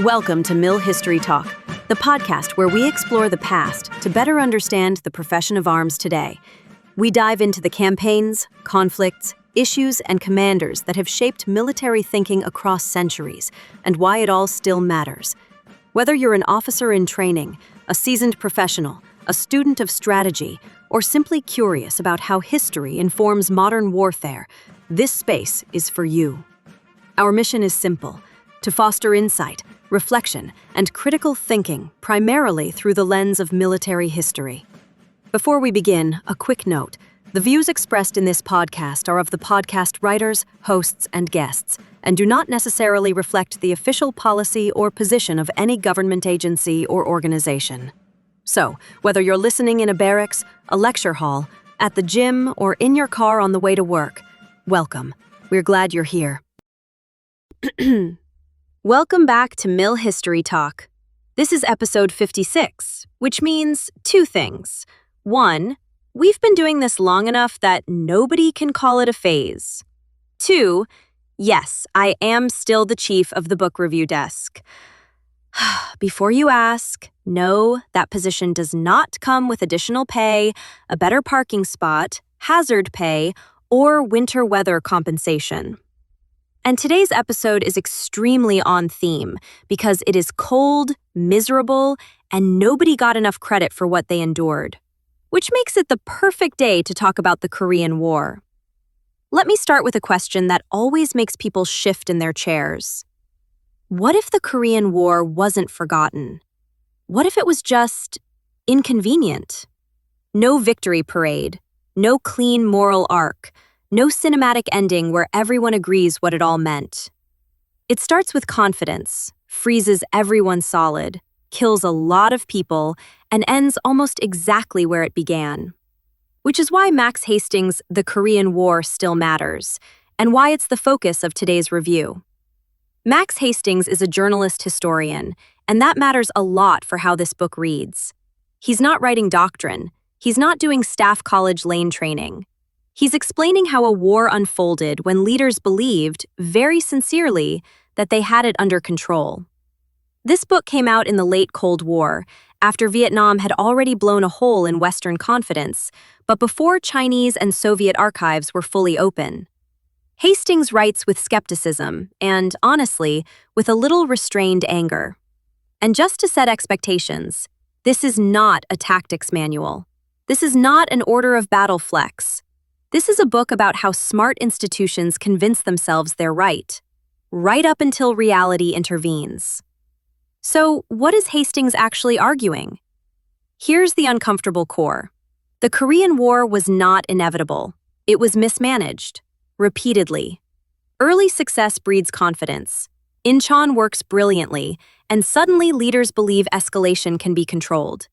Welcome to Mill History Talk, the podcast where we explore the past to better understand the profession of arms today. We dive into the campaigns, conflicts, issues, and commanders that have shaped military thinking across centuries, and why it all still matters. Whether you're an officer in training, a seasoned professional, a student of strategy, or simply curious about how history informs modern warfare, this space is for you. Our mission is simple: to foster insight, reflection, and critical thinking primarily through the lens of military history. Before we begin, a quick note. The views expressed in this podcast are of the podcast writers, hosts, and guests, and do not necessarily reflect the official policy or position of any government agency or organization. So, whether you're listening in a barracks, a lecture hall, at the gym, or in your car on the way to work, welcome. We're glad you're here. Welcome back to Mill History Talk. This is episode 56, which means two things. One, we've been doing this long enough that nobody can call it a phase. Two, yes, I am still the chief of the book review desk. Before you ask, no, that position does not come with additional pay, a better parking spot, hazard pay, or winter weather compensation. And today's episode is extremely on theme because it is cold, miserable, and nobody got enough credit for what they endured, which makes it the perfect day to talk about the Korean War. Let me start with a question that always makes people shift in their chairs. What if the Korean War wasn't forgotten? What if it was just inconvenient? No victory parade, no clean moral arc, no cinematic ending where everyone agrees what it all meant. It starts with confidence, freezes everyone solid, kills a lot of people, and ends almost exactly where it began. Which is why Max Hastings' The Korean War still matters, and why it's the focus of today's review. Max Hastings is a journalist historian, and that matters a lot for how this book reads. He's not writing doctrine. He's not doing staff college lane training. He's explaining how a war unfolded when leaders believed, very sincerely, that they had it under control. This book came out in the late Cold War, after Vietnam had already blown a hole in Western confidence, but before Chinese and Soviet archives were fully open. Hastings writes with skepticism and, honestly, with a little restrained anger. And just to set expectations, this is not a tactics manual. This is not an order of battle flex. This is a book about how smart institutions convince themselves they're right up until reality intervenes. So, what is Hastings actually arguing? Here's the uncomfortable core. The Korean War was not inevitable. It was mismanaged. Repeatedly. Early success breeds confidence. Incheon works brilliantly, and suddenly leaders believe escalation can be controlled.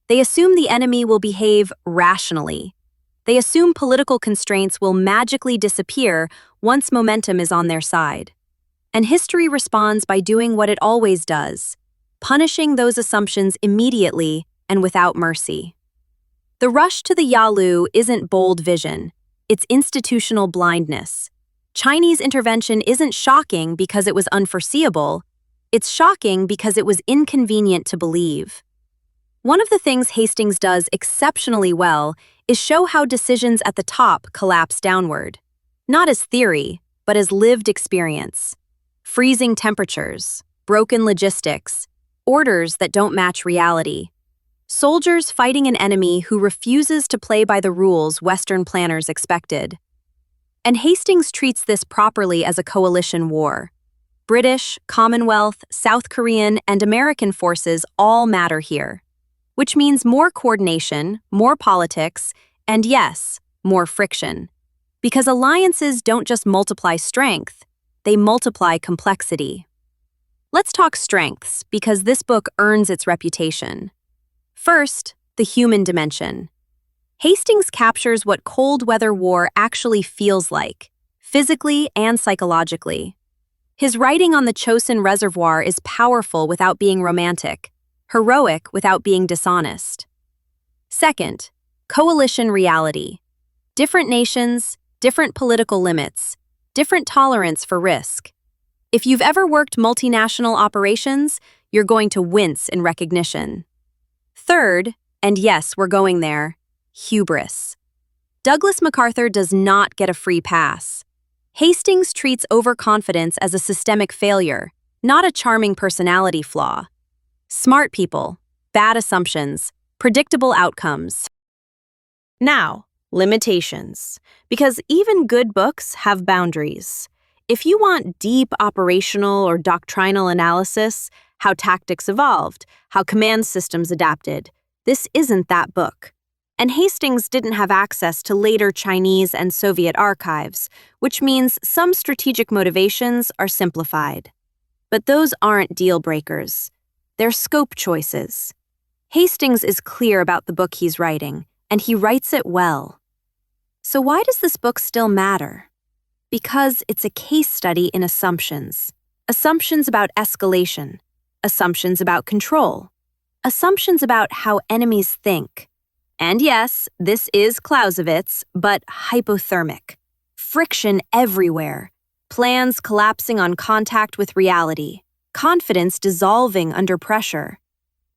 They assume the enemy will behave rationally. They assume political constraints will magically disappear once momentum is on their side. And history responds by doing what it always does, punishing those assumptions immediately and without mercy. The rush to the Yalu isn't bold vision. It's institutional blindness. Chinese intervention isn't shocking because it was unforeseeable. It's shocking because it was inconvenient to believe. One of the things Hastings does exceptionally well is show how decisions at the top collapse downward. Not as theory, but as lived experience. Freezing temperatures, broken logistics, orders that don't match reality. Soldiers fighting an enemy who refuses to play by the rules Western planners expected. And Hastings treats this properly as a coalition war. British, Commonwealth, South Korean, and American forces all matter here, which means more coordination, more politics, and yes, more friction. Because alliances don't just multiply strength, they multiply complexity. Let's talk strengths, because this book earns its reputation. First, the human dimension. Hastings captures what cold weather war actually feels like, physically and psychologically. His writing on the Chosin Reservoir is powerful without being romantic, heroic without being dishonest. Second, coalition reality. Different nations, different political limits, different tolerance for risk. If you've ever worked multinational operations, you're going to wince in recognition. Third, and yes, we're going there, hubris. Douglas MacArthur does not get a free pass. Hastings treats overconfidence as a systemic failure, not a charming personality flaw. Smart people, bad assumptions, predictable outcomes. Now, limitations. Because even good books have boundaries. If you want deep operational or doctrinal analysis, how tactics evolved, how command systems adapted, this isn't that book. And Hastings didn't have access to later Chinese and Soviet archives, which means some strategic motivations are simplified. But those aren't deal breakers. They're scope choices. Hastings is clear about the book he's writing, and he writes it well. So why does this book still matter? Because it's a case study in assumptions. Assumptions about escalation. Assumptions about control. Assumptions about how enemies think. And yes, this is Clausewitz, but hypothermic. Friction everywhere. Plans collapsing on contact with reality. Confidence dissolving under pressure.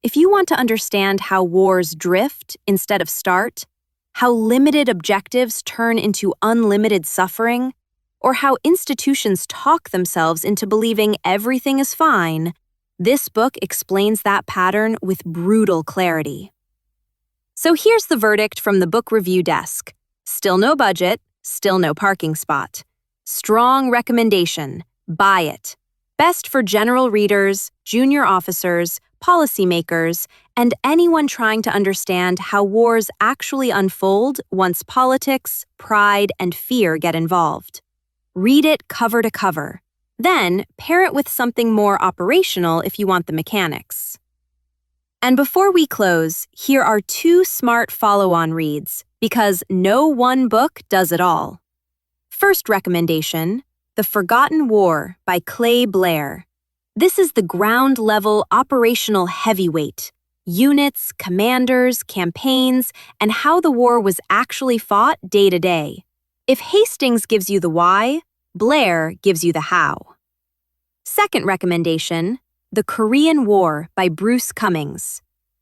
If you want to understand how wars drift instead of start, how limited objectives turn into unlimited suffering, or how institutions talk themselves into believing everything is fine, this book explains that pattern with brutal clarity. So here's the verdict from the book review desk. Still no budget, still no parking spot. Strong recommendation, buy it. Best for general readers, junior officers, policymakers, and anyone trying to understand how wars actually unfold once politics, pride, and fear get involved. Read it cover to cover. Then, pair it with something more operational if you want the mechanics. And before we close, here are 2 smart follow-on reads, because no one book does it all. First recommendation, The Forgotten War by Blair. This is the ground-level operational heavyweight. Units, commanders, campaigns, and how the war was actually fought day to day. If Hastings gives you the why, Blair gives you the how. Second recommendation, The Korean War by Bruce Cumings.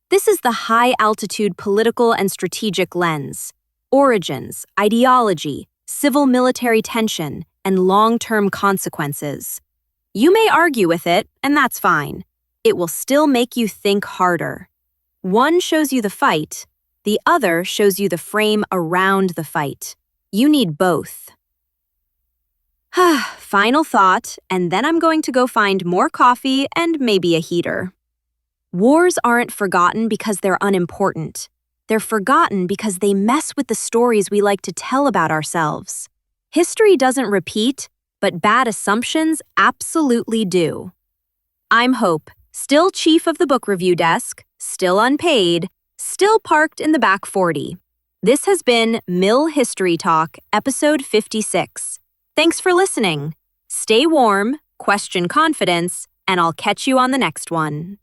This is the high-altitude political and strategic lens. Origins, ideology, civil-military tension, and long-term consequences. You may argue with it, and that's fine. It will still make you think harder. One shows you the fight, the other shows you the frame around the fight. You need both. Final thought, and then I'm going to go find more coffee and maybe a heater. Wars aren't forgotten because they're unimportant. They're forgotten because they mess with the stories we like to tell about ourselves. History doesn't repeat, but bad assumptions absolutely do. I'm Hope, still chief of the book review desk, still unpaid, still parked in the back 40. This has been Mill History Talk, episode 56. Thanks for listening. Stay warm, question confidence, and I'll catch you on the next one.